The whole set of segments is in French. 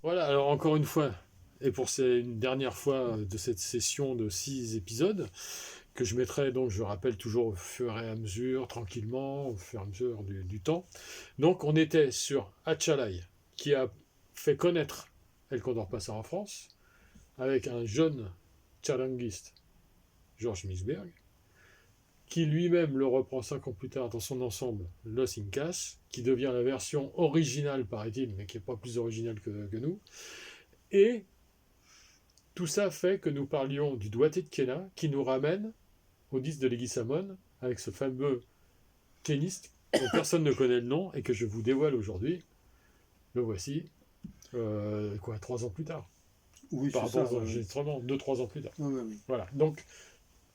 Voilà, alors encore une fois, et pour une dernière fois de cette session de 6 épisodes, que je mettrai, donc je rappelle toujours au fur et à mesure, tranquillement, au fur et à mesure du temps. Donc on était sur Atchalaï, qui a fait connaître El Condor Passa en France, avec un jeune charanguiste, Georges Misberg, qui lui-même le reprend 5 ans plus tard dans son ensemble Los Incas, qui devient la version originale, paraît-il, mais qui n'est pas plus originale que nous. Et tout ça fait que nous parlions du doigté de Kena, qui nous ramène au disque de Leguizamón, avec ce fameux pianiste dont personne ne connaît le nom et que je vous dévoile aujourd'hui. Le voici, 3 ans plus tard. Oui, Par c'est rapport ça. aux enregistrements, 2-3 ans plus tard. Oui. Voilà, donc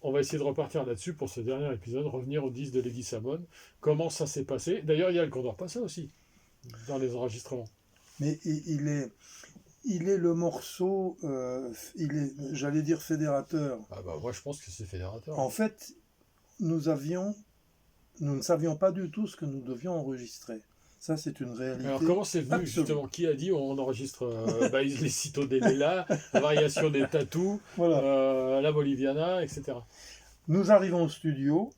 on va essayer de repartir là-dessus pour ce dernier épisode, revenir au disque de Leguizamón, comment ça s'est passé. D'ailleurs, il y a le Condor Passa aussi, dans les enregistrements. Mais il est le morceau, j'allais dire fédérateur. Ah bah, moi, je pense que c'est fédérateur. En fait, nous ne savions pas du tout ce que nous devions enregistrer. Ça, c'est une réalité. Alors, comment c'est venu, justement? Qui a dit on enregistre les Cito de Lela, la variation des Tatous, voilà. La Boliviana, etc. Nous arrivons au studio,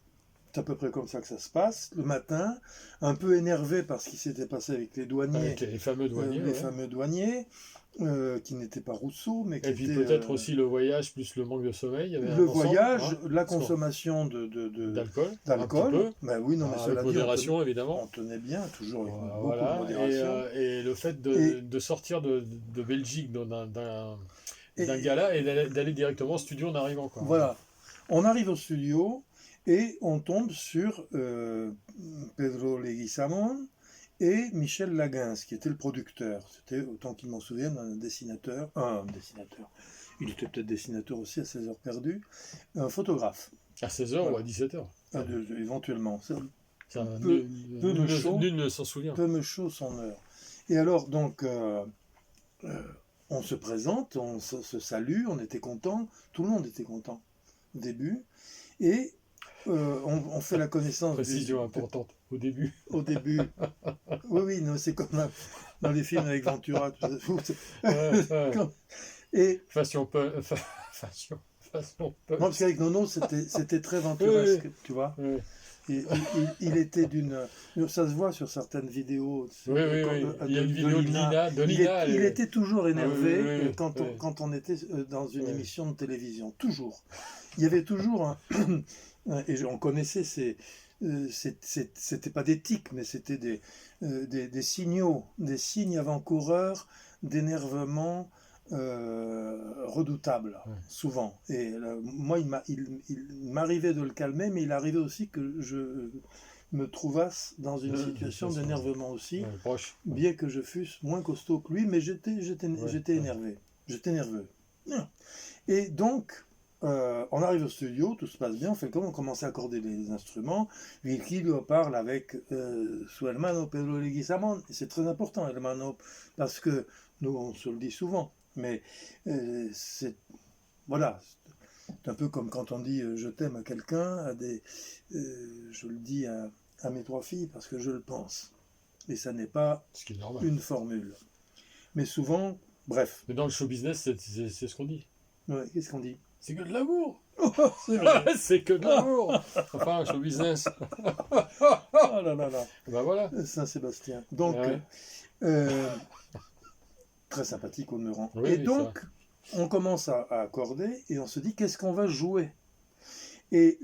c'est à peu près comme ça que ça se passe, le matin, un peu énervé par ce qui s'était passé avec les douaniers. Avec les fameux douaniers. Fameux douaniers. Qui n'était pas Rousseau, mais qui et puis était, peut-être aussi le voyage plus le manque de sommeil. Le voyage, la consommation d'alcool. Ben oui, non, mais cela avec modération, évidemment. On tenait bien, toujours avec beaucoup voilà. de modération. Et le fait de sortir de Belgique d'un gala et d'aller directement au studio en arrivant. Quoi. Voilà. On arrive au studio et on tombe sur Pedro Leguizamón et Michel Laguens, qui était le producteur. C'était, autant qu'il m'en souvienne, un dessinateur. Il était peut-être dessinateur aussi à 16 heures perdues. Un photographe. À 16h ou à 17h éventuellement. Nul ne s'en souvient. Peu me chaud son heure. Et alors, donc, on se présente, on se salue, on était content. Tout le monde était content au début. Et on fait la connaissance. Précision importante, au début. Au début. Oui, non, c'est comme dans les films avec Ventura. Et Fashion peu. Non, parce qu'avec Nono, c'était très venturesque, tu vois. Oui. Et il était d'une... Ça se voit sur certaines vidéos. Oui. Il y a une vidéo de Lina. Il était toujours énervé quand on était dans une émission de télévision. Toujours. Il y avait toujours et on connaissait c'était pas des tics, mais c'était des signaux, des signes avant-coureurs d'énervement redoutable, souvent. Et moi, il m'arrivait de le calmer, mais il arrivait aussi que je me trouvasse dans une situation d'énervement aussi, bien que je fusse moins costaud que lui, mais j'étais énervé. J'étais nerveux. Et donc, on arrive au studio, tout se passe bien, on fait comme on commence à accorder les instruments. Virgilio parle avec su hermano Pedro Leguizamón, et c'est très important, hermano, parce que nous, on se le dit souvent. Mais c'est un peu comme quand on dit je t'aime à quelqu'un, je le dis à mes 3 filles parce que je le pense. Et ça n'est pas une formule. Mais souvent, bref. Mais dans le show business, c'est ce qu'on dit. Ouais, qu'est-ce qu'on dit? C'est que de l'amour. C'est que de l'amour. Enfin, show business. Oh là là là. Ben voilà. Saint-Sébastien. Donc, très sympathique au demeurant. Oui, donc, on commence à accorder et on se dit qu'est-ce qu'on va jouer. Et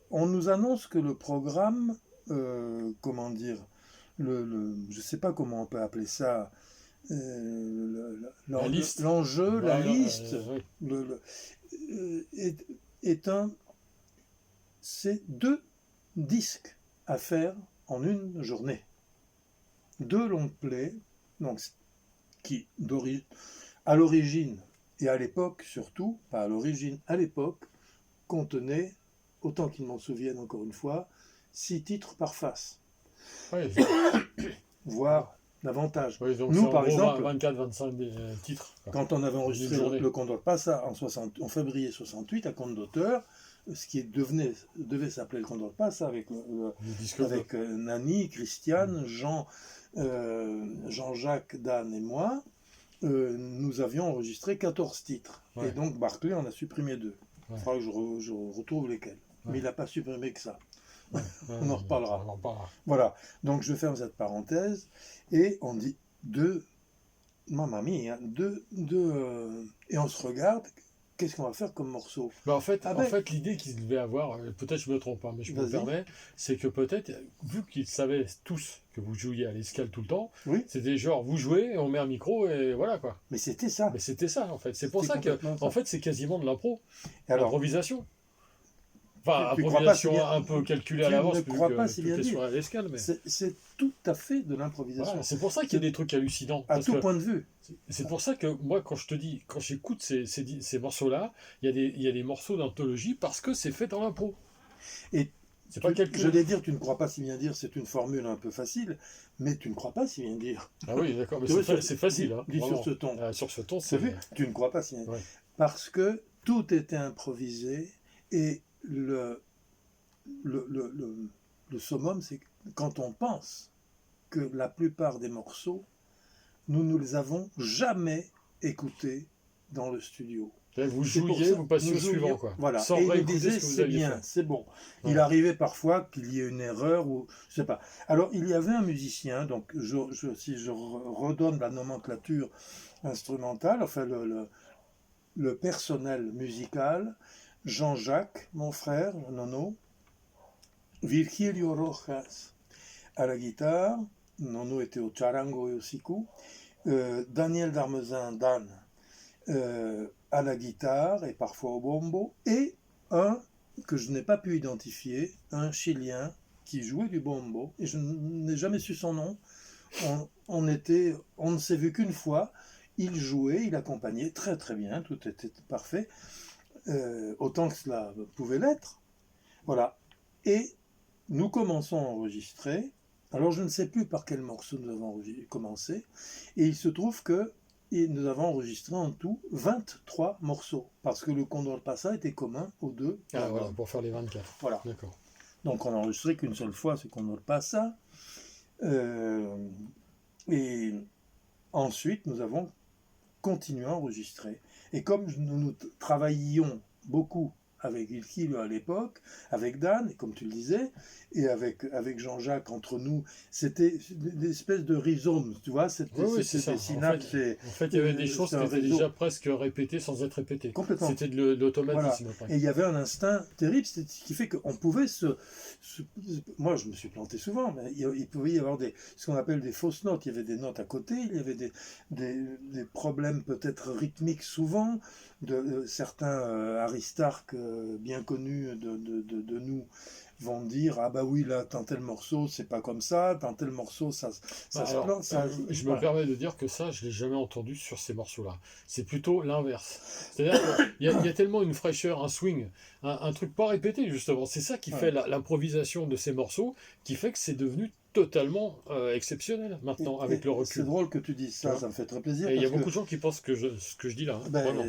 on nous annonce que le programme, comment dire, je ne sais pas comment on peut appeler ça, l'enjeu, la liste, c'est 2 disques à faire en une journée. 2 long plays, donc qui à l'origine et à l'époque surtout, pas à l'origine, à l'époque, contenaient, autant qu'ils m'en souviennent encore une fois, 6 titres par face. Oui. Voire davantage. Oui, donc nous, par exemple, 24-25 titres. Quand on avait enregistré le Condor Passa en février 68 à compte d'auteur, ce qui devait s'appeler le Condor Passa avec Nani, Christiane, Jean-Jacques, Dan et moi, nous avions enregistré 14 titres. Ouais. Et donc Barclay en a supprimé 2. Il faudra que je retrouve lesquels. Ouais. Mais il n'a pas supprimé que ça. Ouais. On en reparlera. Voilà. Donc je ferme cette parenthèse. Et on dit Mamma mia, et on se regarde. Qu'est-ce qu'on va faire comme morceau? En fait, l'idée qu'ils devaient avoir, peut-être je me trompe, mais je me permets, c'est que peut-être, vu qu'ils savaient tous que vous jouiez à l'escale tout le temps, oui. C'était genre, vous jouez, on met un micro et voilà quoi. Mais c'était ça. Mais c'était ça en fait. C'est pour ça que, en fait, c'est quasiment de l'impro, l'improvisation. Enfin, improvisation un peu calculée à l'avance, tu ne crois pas si bien sur l'escale, mais... C'est tout à fait de l'improvisation. Voilà, c'est pour ça qu'il y a des trucs hallucinants. À tout point de vue. C'est pour ça que moi, quand j'écoute ces morceaux-là, il y a des morceaux d'anthologie parce que c'est fait dans l'impro. Et c'est pas calculé. Je vais dire, tu ne crois pas si bien dire, c'est une formule un peu facile, mais tu ne crois pas si bien dire. Ah oui, d'accord, mais c'est facile. Dis sur ce ton. Sur ce ton, c'est vu. Tu ne crois pas si bien dire. Ouais. Parce que tout était improvisé et le summum, c'est quand on pense que la plupart des morceaux, nous ne les avons jamais écoutés dans le studio. Vous jouiez, vous passiez au suivant, quoi. Voilà. Sans et il disait, c'est bien, c'est bon. Ouais. Il arrivait parfois qu'il y ait une erreur, ou je sais pas. Alors, il y avait un musicien, donc si je redonne la nomenclature instrumentale, enfin le personnel musical, Jean-Jacques, mon frère, Nono, Virgilio Rojas à la guitare, Nono était au charango et au siku, Daniel Darmezin, Dan, à la guitare et parfois au bombo, et un que je n'ai pas pu identifier, un Chilien qui jouait du bombo, et je n'ai jamais su son nom. On ne s'est vu qu'une fois, il jouait, il accompagnait très très bien, tout était parfait. Autant que cela pouvait l'être. Voilà. Et nous commençons à enregistrer. Alors je ne sais plus par quel morceau nous avons commencé. Et il se trouve que nous avons enregistré en tout 23 morceaux. Parce que le Condor Passa était commun aux deux. Ah voilà, pour faire les 24. Voilà. D'accord. Donc on n'a enregistré qu'une seule fois ce Condor Passa. Et ensuite nous avons continué à enregistrer. Et comme nous travaillions beaucoup avec Virgilio à l'époque, avec Dan, comme tu le disais, et avec Jean-Jacques entre nous, c'était une espèce de rhizome, tu vois, c'était des synapses. En fait, il y avait des choses qui étaient déjà presque répétées sans être répétées. Complètement. C'était de l'automatisme. Voilà. Et il y avait un instinct terrible, ce qui fait qu'on pouvait moi, je me suis planté souvent, mais il pouvait y avoir ce qu'on appelle des fausses notes. Il y avait des notes à côté, il y avait des problèmes peut-être rythmiques souvent, de certains Aristarques bien connus de nous vont dire ah bah oui là dans tel morceau c'est pas comme ça, dans tel morceau ça se plante. Je me permets de dire que ça je l'ai jamais entendu sur ces morceaux-là. C'est plutôt l'inverse. C'est-à-dire qu'il y a tellement une fraîcheur, un swing, un truc pas répété justement. C'est ça qui fait l'improvisation de ces morceaux, qui fait que c'est devenu totalement exceptionnel maintenant avec le recul. C'est drôle que tu dises ça, ça me fait très plaisir. Et il y a beaucoup de gens qui pensent que ce que je dis là.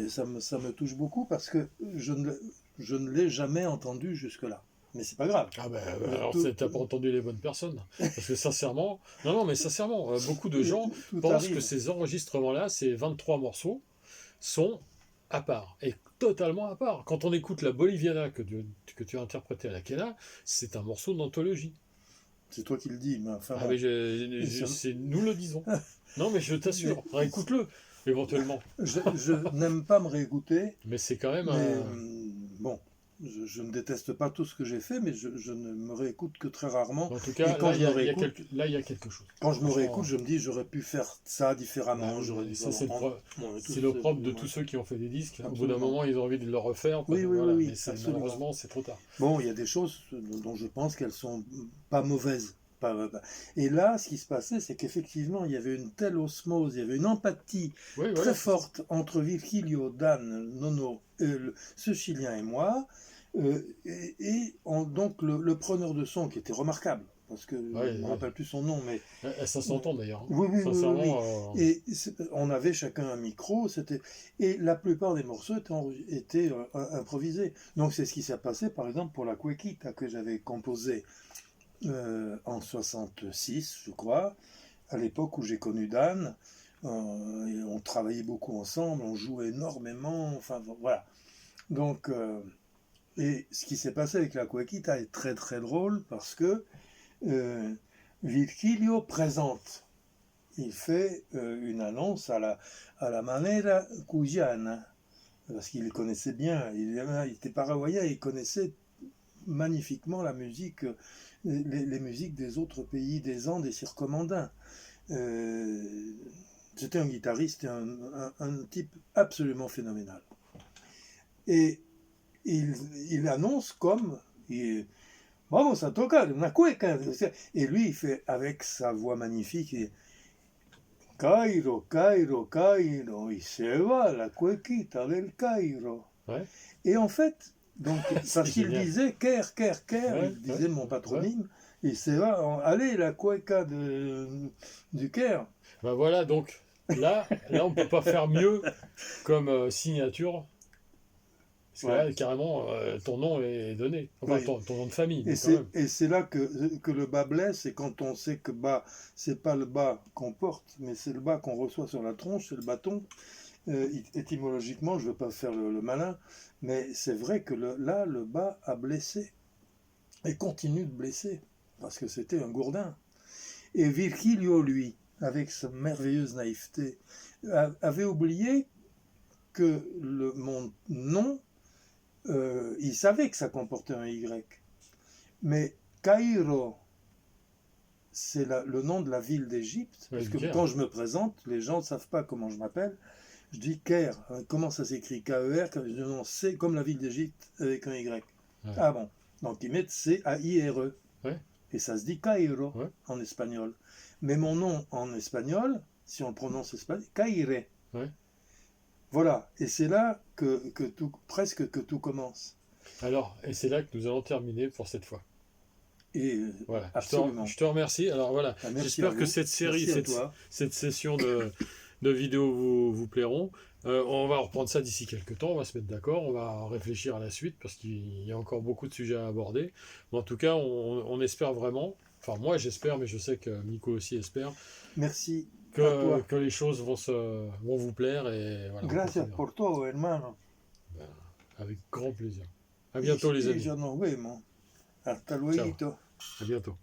Ça me touche beaucoup parce que je ne l'ai jamais entendu jusque-là. Mais c'est pas grave. Ah alors t'as pas entendu les bonnes personnes. Parce que sincèrement, mais sincèrement, beaucoup de gens pensent que ces enregistrements-là, ces 23 morceaux, sont à part. Et totalement à part. Quand on écoute la Boliviana que tu as interprétée à la Quena, c'est un morceau d'anthologie. C'est toi qui le dis. Mais enfin, nous le disons. Non, mais je t'assure. Écoute-le, éventuellement. Je n'aime pas me réécouter. Mais c'est quand même bon. Je ne déteste pas tout ce que j'ai fait, mais je ne me réécoute que très rarement. En tout cas, là, il y a quelque chose. Quand je me réécoute, je me dis, j'aurais pu faire ça différemment. C'est le propre de tous ceux qui ont fait des disques. Absolument. Au bout d'un moment, ils ont envie de le refaire. Oui, mais malheureusement, c'est trop tard. Bon, il y a des choses dont je pense qu'elles sont pas mauvaises. Et là, ce qui se passait, c'est qu'effectivement, il y avait une telle osmose, il y avait une empathie très forte entre Virgilio, Dan, Nono, ce Chilien et moi. Donc le preneur de son qui était remarquable, parce que je ne me rappelle plus son nom, mais ça s'entend d'ailleurs. Oui. Et on avait chacun un micro, et la plupart des morceaux étaient improvisés. Donc c'est ce qui s'est passé, par exemple, pour la Cuequita que j'avais composée en 66, je crois, à l'époque où j'ai connu Dan. et on travaillait beaucoup ensemble, on jouait énormément, enfin voilà. Donc, et ce qui s'est passé avec la cuequita est très très drôle parce que Virgilio présente, il fait une annonce à la manera cuyana, parce qu'il connaissait bien, il était paraguayen, il connaissait magnifiquement la musique, les musiques des autres pays des Andes et circonmandins. C'était un guitariste, un type absolument phénoménal. Et il annonce comme vamos a tocar una cueca. Et lui, il fait avec sa voix magnifique, Cairo, Cairo, Cairo, y se va la cuequita del Cairo. Ouais. Et en fait, donc, parce qu'il disait Caire, Caire, Caire, il disait mon patronyme, et c'est va, allez, la cueca du Caire. Ben voilà, donc là on ne peut pas faire mieux comme signature. Parce que là, carrément, ton nom est donné, enfin ton nom de famille. Et c'est là que le bas blesse, et quand on sait que bas, c'est pas le bas qu'on porte, mais c'est le bas qu'on reçoit sur la tronche, c'est le bâton. Étymologiquement, je ne veux pas faire le malin, mais c'est vrai que là, le bas a blessé, et continue de blesser, parce que c'était un gourdin. Et Virgilio, lui, avec sa merveilleuse naïveté, avait oublié que mon nom, il savait que ça comportait un Y. Mais Cairo, c'est le nom de la ville d'Égypte, parce que quand je me présente, les gens ne savent pas comment je m'appelle. Je dis Caire. Comment ça s'écrit? K-E-R. Je dis c'est comme la ville d'Égypte avec un Y. Ouais. Ah bon. Donc ils mettent C-A-I-R-E. Ouais. Et ça se dit Cairo en espagnol. Mais mon nom en espagnol, si on le prononce espagnol, Caire. Ouais. Voilà. Et c'est là presque que tout commence. Alors, et c'est là que nous allons terminer pour cette fois. Et voilà. Je te remercie. Alors voilà, j'espère que cette série, cette session de vidéos vous plairont. On va reprendre ça d'ici quelques temps, on va se mettre d'accord, on va réfléchir à la suite parce qu'il y a encore beaucoup de sujets à aborder. Mais en tout cas, on espère vraiment, enfin moi j'espère, mais je sais que Nico aussi espère. Merci. Que les choses vont vous plaire. Et voilà, gracias por todo, hermano. Avec grand plaisir. À bientôt les amis. Nos vemos. Hasta luego. À bientôt.